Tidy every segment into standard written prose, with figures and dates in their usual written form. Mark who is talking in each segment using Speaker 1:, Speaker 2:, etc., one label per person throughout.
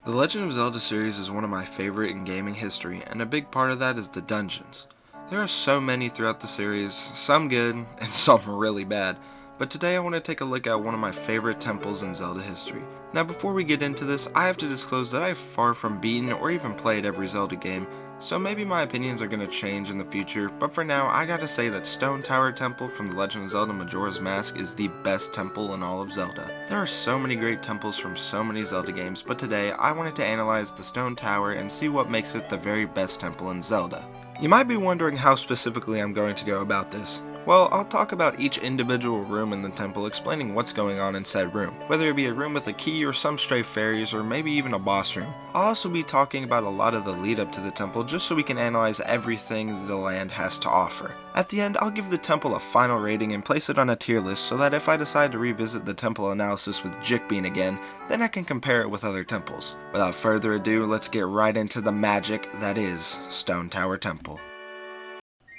Speaker 1: The Legend of Zelda series is one of my favorite in gaming history, and a big part of that is the dungeons. There are so many throughout the series, some good and some really bad, but today I want to take a look at one of my favorite temples in Zelda history. Now before we get into this, I have to disclose that I have far from beaten or even played every Zelda game, so maybe my opinions are going to change in the future, but for now I gotta say that Stone Tower Temple from The Legend of Zelda Majora's Mask is the best temple in all of Zelda. There are so many great temples from so many Zelda games, but today I wanted to analyze the Stone Tower and see what makes it the very best temple in Zelda. You might be wondering how specifically I'm going to go about this. Well, I'll talk about each individual room in the temple, explaining what's going on in said room, whether it be a room with a key or some stray fairies or maybe even a boss room. I'll also be talking about a lot of the lead up to the temple just so we can analyze everything the land has to offer. At the end, I'll give the temple a final rating and place it on a tier list so that if I decide to revisit the temple analysis with Jikbean again, then I can compare it with other temples. Without further ado, let's get right into the magic that is Stone Tower Temple.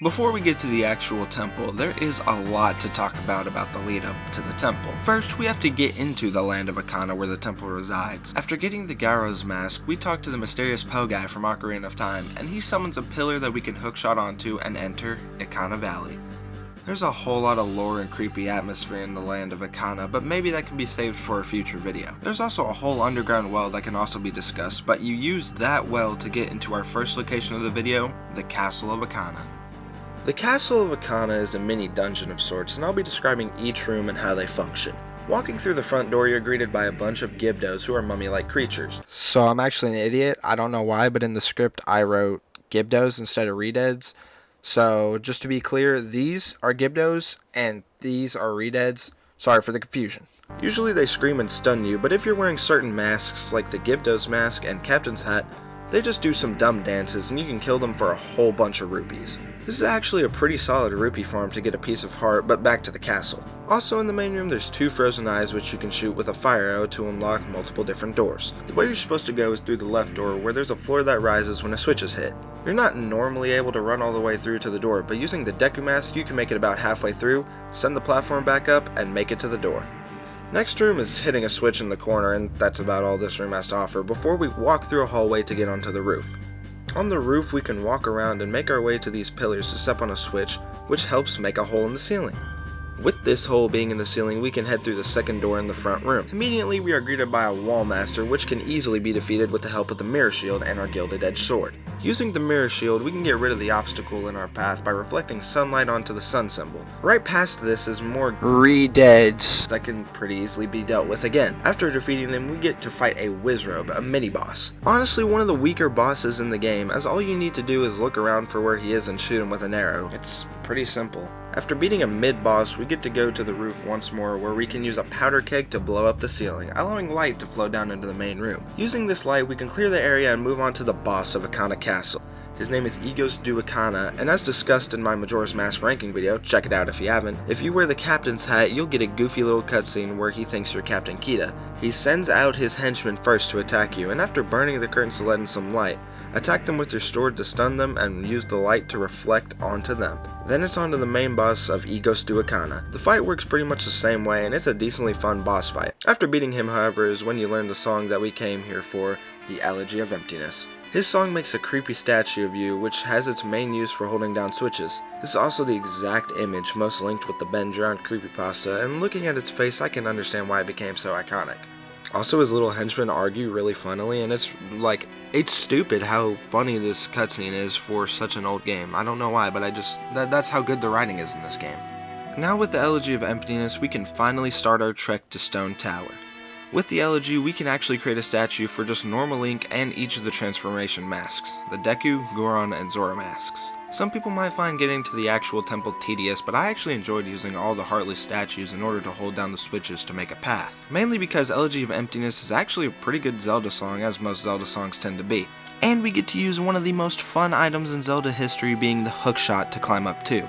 Speaker 1: Before we get to the actual temple, there is a lot to talk about the lead up to the temple. First, we have to get into the land of Ikana where the temple resides. After getting the Garo's mask, we talk to the mysterious Poe guy from Ocarina of Time, and he summons a pillar that we can hookshot onto and enter Ikana Valley. There's a whole lot of lore and creepy atmosphere in the land of Ikana, but maybe that can be saved for a future video. There's also a whole underground well that can also be discussed, but you use that well to get into our first location of the video, the Castle of Ikana. The Castle of Ikana is a mini dungeon of sorts, and I'll be describing each room and how they function. Walking through the front door, you're greeted by a bunch of Gibdos who are mummy-like creatures. So I'm actually an idiot, I don't know why, but in the script I wrote Gibdos instead of Redeads. So just to be clear, these are Gibdos and these are Redeads. Sorry for the confusion. Usually they scream and stun you, but if you're wearing certain masks like the Gibdos mask and Captain's hat, they just do some dumb dances and you can kill them for a whole bunch of rupees. This is actually a pretty solid rupee farm to get a piece of heart, but back to the castle. Also in the main room there's two frozen eyes which you can shoot with a fire arrow to unlock multiple different doors. The way you're supposed to go is through the left door where there's a floor that rises when a switch is hit. You're not normally able to run all the way through to the door, but using the Deku mask you can make it about halfway through, send the platform back up, and make it to the door. Next room is hitting a switch in the corner, and that's about all this room has to offer before we walk through a hallway to get onto the roof. On the roof we can walk around and make our way to these pillars to step on a switch, which helps make a hole in the ceiling. With this hole being in the ceiling, we can head through the second door in the front room. Immediately we are greeted by a wall master, which can easily be defeated with the help of the mirror shield and our gilded edge sword. Using the mirror shield, we can get rid of the obstacle in our path by reflecting sunlight onto the sun symbol. Right past this is more Redeads that can pretty easily be dealt with again. After defeating them, we get to fight a Wizrobe, a mini-boss. Honestly, one of the weaker bosses in the game, as all you need to do is look around for where he is and shoot him with an arrow. It's pretty simple. After beating a mid-boss, we get to go to the roof once more where we can use a powder keg to blow up the ceiling, allowing light to flow down into the main room. Using this light, we can clear the area and move on to the boss of Ikana Castle. His name is Egos du Ikana, and as discussed in my Majora's Mask ranking video, check it out if you haven't, if you wear the captain's hat, you'll get a goofy little cutscene where he thinks you're Captain Kita. He sends out his henchmen first to attack you, and after burning the curtains to let in some light, attack them with your sword to stun them and use the light to reflect onto them. Then it's on to the main boss of Egos du Ikana. The fight works pretty much the same way, and it's a decently fun boss fight. After beating him, however, is when you learn the song that we came here for, the Elegy of Emptiness. His song makes a creepy statue of you, which has its main use for holding down switches. This is also the exact image most linked with the Ben Drowned creepypasta, and looking at its face I can understand why it became so iconic. Also, his little henchmen argue really funnily, and it's stupid how funny this cutscene is for such an old game. I don't know why, but that's how good the writing is in this game. Now with the Elegy of Emptiness, we can finally start our trek to Stone Tower. With the Elegy, we can actually create a statue for just normal Link and each of the transformation masks, the Deku, Goron, and Zora masks. Some people might find getting to the actual temple tedious, but I actually enjoyed using all the Heartless statues in order to hold down the switches to make a path. Mainly because Elegy of Emptiness is actually a pretty good Zelda song, as most Zelda songs tend to be. And we get to use one of the most fun items in Zelda history, being the hookshot to climb up to.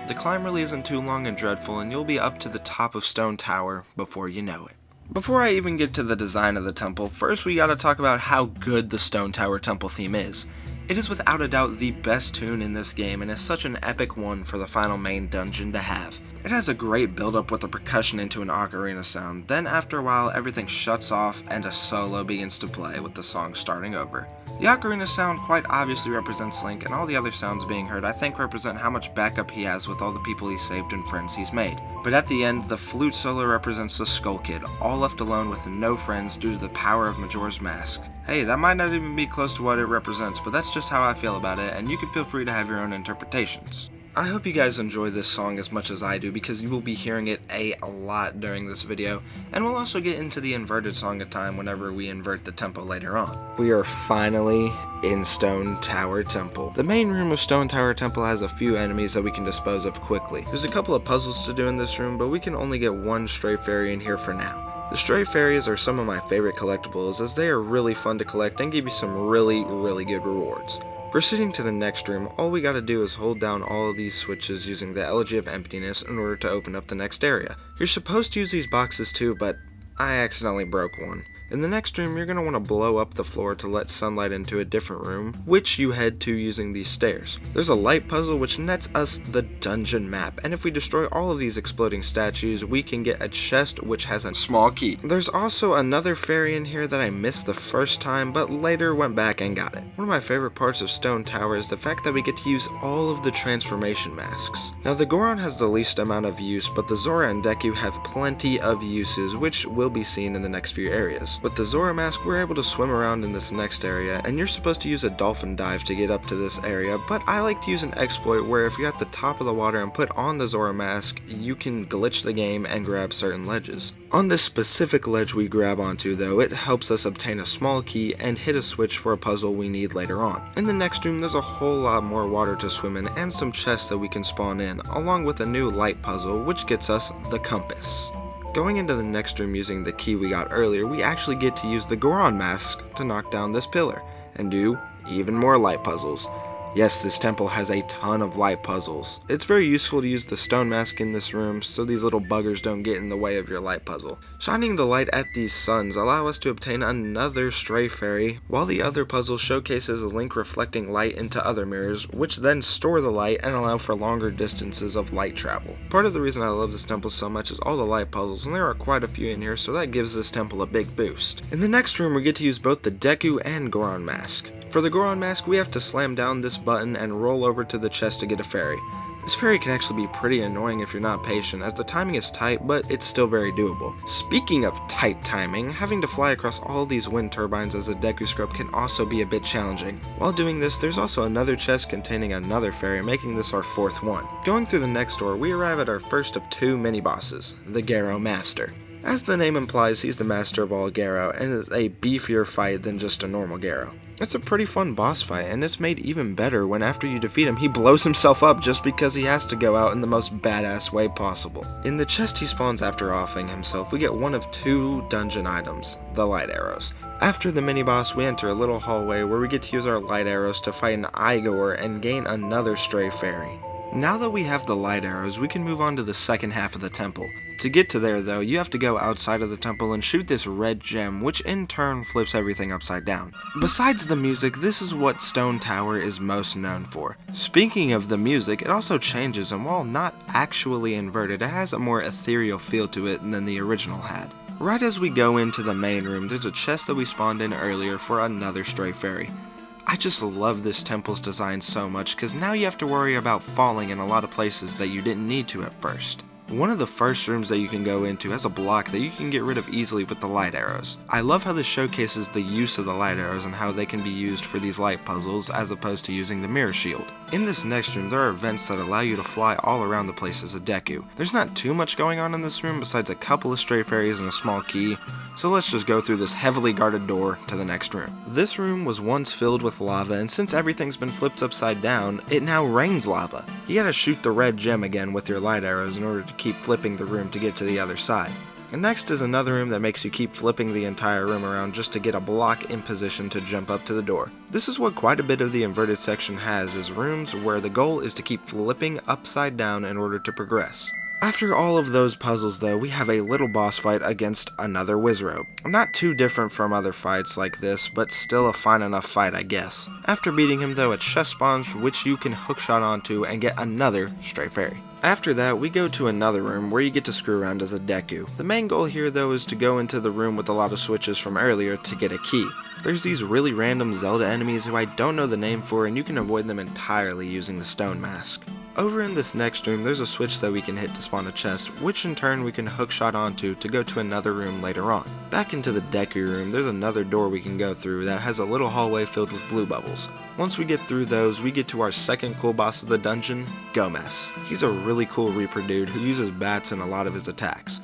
Speaker 1: The climb really isn't too long and dreadful, and you'll be up to the top of Stone Tower before you know it. Before I even get to the design of the temple, first we gotta talk about how good the Stone Tower temple theme is. It is without a doubt the best tune in this game and is such an epic one for the final main dungeon to have. It has a great build up with the percussion into an ocarina sound, then after a while everything shuts off and a solo begins to play with the song starting over. The ocarina sound quite obviously represents Link, and all the other sounds being heard I think represent how much backup he has with all the people he saved and friends he's made. But at the end, the flute solo represents the Skull Kid, all left alone with no friends due to the power of Majora's Mask. Hey, that might not even be close to what it represents, but that's just how I feel about it, and you can feel free to have your own interpretations. I hope you guys enjoy this song as much as I do, because you will be hearing it a lot during this video, and we'll also get into the inverted song at time whenever we invert the tempo later on. We are finally in Stone Tower Temple. The main room of Stone Tower Temple has a few enemies that we can dispose of quickly. There's a couple of puzzles to do in this room, but we can only get one stray fairy in here for now. The stray fairies are some of my favorite collectibles, as they are really fun to collect and give you some really good rewards. Proceeding to the next room, all we gotta do is hold down all of these switches using the Elegy of Emptiness in order to open up the next area. You're supposed to use these boxes too, but I accidentally broke one. In the next room, you're going to want to blow up the floor to let sunlight into a different room, which you head to using these stairs. There's a light puzzle which nets us the dungeon map, and if we destroy all of these exploding statues, we can get a chest which has a small key. There's also another fairy in here that I missed the first time, but later went back and got it. One of my favorite parts of Stone Tower is the fact that we get to use all of the transformation masks. Now the Goron has the least amount of use, but the Zora and Deku have plenty of uses, which will be seen in the next few areas. With the Zora mask, we're able to swim around in this next area, and you're supposed to use a dolphin dive to get up to this area, but I like to use an exploit where if you're at the top of the water and put on the Zora mask, you can glitch the game and grab certain ledges. On this specific ledge we grab onto though, it helps us obtain a small key and hit a switch for a puzzle we need later on. In the next room there's a whole lot more water to swim in and some chests that we can spawn in, along with a new light puzzle which gets us the compass. Going into the next room using the key we got earlier, we actually get to use the Goron mask to knock down this pillar, and do even more light puzzles. Yes, this temple has a ton of light puzzles. It's very useful to use the stone mask in this room so these little buggers don't get in the way of your light puzzle. Shining the light at these suns allow us to obtain another stray fairy, while the other puzzle showcases a Link reflecting light into other mirrors, which then store the light and allow for longer distances of light travel. Part of the reason I love this temple so much is all the light puzzles, and there are quite a few in here, so that gives this temple a big boost. In the next room we get to use both the Deku and Goron mask. For the Goron mask, we have to slam down this button and roll over to the chest to get a fairy. This fairy can actually be pretty annoying if you're not patient, as the timing is tight, but it's still very doable. Speaking of tight timing, having to fly across all these wind turbines as a Deku Scrub can also be a bit challenging. While doing this, there's also another chest containing another fairy, making this our fourth one. Going through the next door, we arrive at our first of two mini-bosses, the Garo Master. As the name implies, he's the master of all Garo, and is a beefier fight than just a normal Garo. It's a pretty fun boss fight, and it's made even better when after you defeat him, he blows himself up just because he has to go out in the most badass way possible. In the chest he spawns after offing himself, we get one of two dungeon items, the light arrows. After the mini-boss, we enter a little hallway where we get to use our light arrows to fight an Igor and gain another stray fairy. Now that we have the light arrows, we can move on to the second half of the temple. To get to there though, you have to go outside of the temple and shoot this red gem, which in turn flips everything upside down. Besides the music, this is what Stone Tower is most known for. Speaking of the music, it also changes, and while not actually inverted, it has a more ethereal feel to it than the original had. Right as we go into the main room, there's a chest that we spawned in earlier for another stray fairy. I just love this temple's design so much, because now you have to worry about falling in a lot of places that you didn't need to at first. One of the first rooms that you can go into has a block that you can get rid of easily with the light arrows. I love how this showcases the use of the light arrows and how they can be used for these light puzzles as opposed to using the mirror shield. In this next room, there are vents that allow you to fly all around the place as a Deku. There's not too much going on in this room besides a couple of stray fairies and a small key, so let's just go through this heavily guarded door to the next room. This room was once filled with lava, and since everything's been flipped upside down, it now rains lava. You gotta shoot the red gem again with your light arrows in order to keep flipping the room to get to the other side. And next is another room that makes you keep flipping the entire room around just to get a block in position to jump up to the door. This is what quite a bit of the inverted section has, is rooms where the goal is to keep flipping upside down in order to progress. After all of those puzzles though, we have a little boss fight against another Wizrobe. Not too different from other fights like this, but still a fine enough fight I guess. After beating him though, a chest spawns which you can hookshot onto and get another stray fairy. After that, we go to another room where you get to screw around as a Deku. The main goal here though is to go into the room with a lot of switches from earlier to get a key. There's these really random Zelda enemies who I don't know the name for, and you can avoid them entirely using the stone mask. Over in this next room, there's a switch that we can hit to spawn a chest, which in turn we can hookshot onto to go to another room later on. Back into the Deku room, there's another door we can go through that has a little hallway filled with blue bubbles. Once we get through those, we get to our second cool boss of the dungeon, Gomez. He's a really cool Reaper dude who uses bats in a lot of his attacks.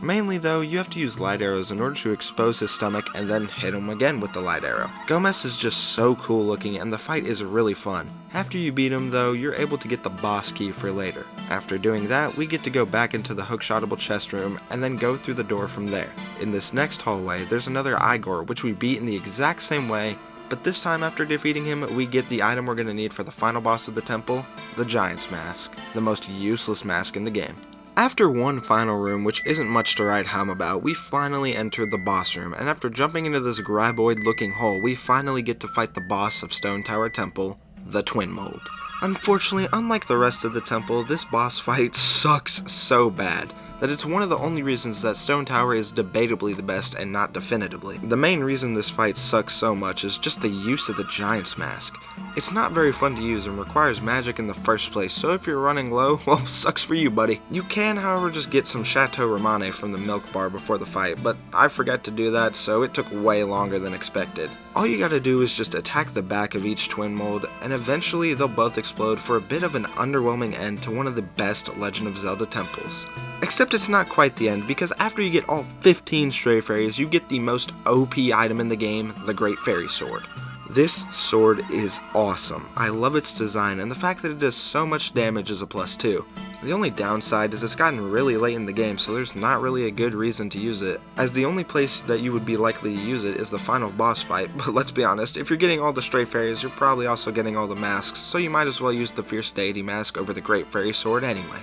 Speaker 1: Mainly though, you have to use light arrows in order to expose his stomach and then hit him again with the light arrow. Gomez is just so cool looking and the fight is really fun. After you beat him though, you're able to get the boss key for later. After doing that, we get to go back into the hookshotable chest room and then go through the door from there. In this next hallway, there's another Igor which we beat in the exact same way, but this time after defeating him, we get the item we're going to need for the final boss of the temple, the Giant's Mask, the most useless mask in the game. After one final room, which isn't much to write home about, we finally enter the boss room, and after jumping into this graboid looking hole, we finally get to fight the boss of Stone Tower Temple, the Twin Mold. Unfortunately, unlike the rest of the temple, this boss fight sucks so bad that it's one of the only reasons that Stone Tower is debatably the best and not definitively. The main reason this fight sucks so much is just the use of the Giant's Mask. It's not very fun to use and requires magic in the first place, so if you're running low, well, sucks for you, buddy. You can, however, just get some Chateau Romane from the milk bar before the fight, but I forgot to do that, so it took way longer than expected. All you gotta do is just attack the back of each twin mold, and eventually they'll both explode for a bit of an underwhelming end to one of the best Legend of Zelda temples. Except it's not quite the end, because after you get all 15 stray fairies, you get the most OP item in the game, the Great Fairy Sword. This sword is awesome. I love its design, and the fact that it does so much damage is a plus too. The only downside is it's gotten really late in the game, so there's not really a good reason to use it, as the only place that you would be likely to use it is the final boss fight, but let's be honest, if you're getting all the stray fairies, you're probably also getting all the masks, so you might as well use the Fierce Deity mask over the Great Fairy Sword anyway.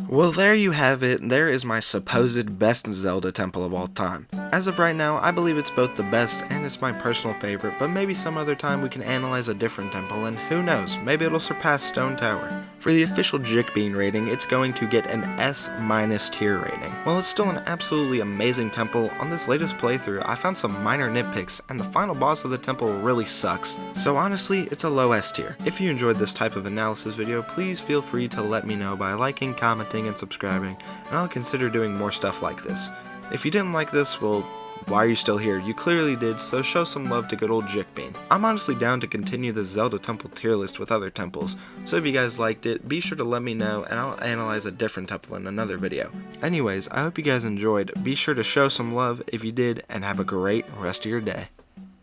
Speaker 1: Well, there you have it. There is my supposed best Zelda temple of all time. As of right now, I believe it's both the best and it's my personal favorite, but maybe some other time we can analyze a different temple, and who knows, maybe it'll surpass Stone Tower. For the official Jickbean rating, it's going to get an S- tier rating. While it's still an absolutely amazing temple, on this latest playthrough, I found some minor nitpicks, and the final boss of the temple really sucks. So honestly, it's a low S tier. If you enjoyed this type of analysis video, please feel free to let me know by liking, commenting, and subscribing, and I'll consider doing more stuff like this. If you didn't like this, well, why are you still here? You clearly did, so show some love to good old Jickbean. I'm honestly down to continue the Zelda temple tier list with other temples, so if you guys liked it, be sure to let me know and I'll analyze a different temple in another video. Anyways, I hope you guys enjoyed. Be sure to show some love if you did, and have a great rest of your day.